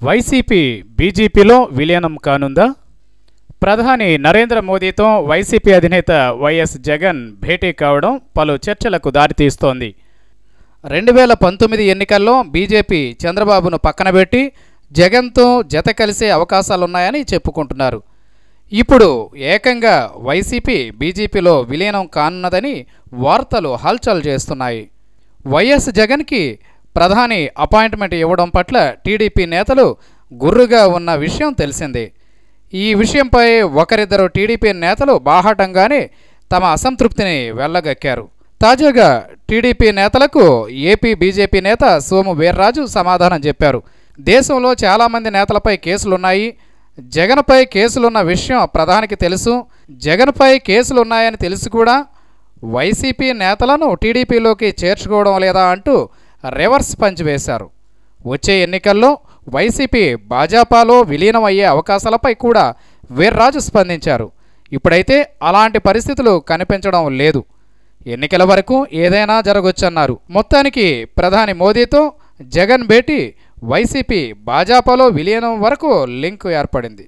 YCP బీజేపీలో విలీనం కానుందా? ప్రధాని నరేంద్ర మోదీతో వైసీపీ అధినేత వైఎస్ జగన్ భేటీ కావడం పలు చర్చలకు దారితీస్తోంది. 2019 ఎన్నికల్లో బీజేపీ చంద్రబాబును పక్కనబెట్టి జగన్తో జత కలిసే అవకాశాలున్నాయని చెప్పుకుంటున్నారు. ఇప్పుడు ఏకంగా వైసీపీ బీజేపీలో విలీనం కానున్నదని వార్తలు హల్చల్ చేస్తున్నాయి. వైఎస్ జగన్కి ప్రధాని అపాయింట్మెంట్ ఇవ్వడం పట్ల టీడీపీ నేతలు గుర్రుగా ఉన్న విషయం తెలిసిందే. ఈ విషయంపై ఒకరిద్దరు టీడీపీ నేతలు బాహాటంగానే తమ అసంతృప్తిని వెళ్లగక్కారు. తాజాగా టీడీపీ నేతలకు ఏపీ బీజేపీ నేత సోము వీర్రాజు సమాధానం చెప్పారు. దేశంలో చాలామంది నేతలపై కేసులున్నాయి. జగన్పై కేసులున్న విషయం ప్రధానికి తెలుసు. జగన్పై కేసులున్నాయని తెలిసి కూడా వైసీపీ నేతలను టీడీపీలోకి చేర్చుకోవడం లేదా అంటూ రివర్స్ పంచ్ వేశారు. వచ్చే ఎన్నికల్లో వైసీపీ భాజపాలో విలీనం అయ్యే అవకాశాలపై కూడా వీర్రాజు స్పందించారు. ఇప్పుడైతే అలాంటి పరిస్థితులు కనిపించడం లేదు. ఎన్నికల వరకు ఏదైనా జరగొచ్చన్నారు. మొత్తానికి ప్రధాని మోదీతో జగన్ భేటీ వైసీపీ భాజపాలో విలీనం వరకు లింకు ఏర్పడింది.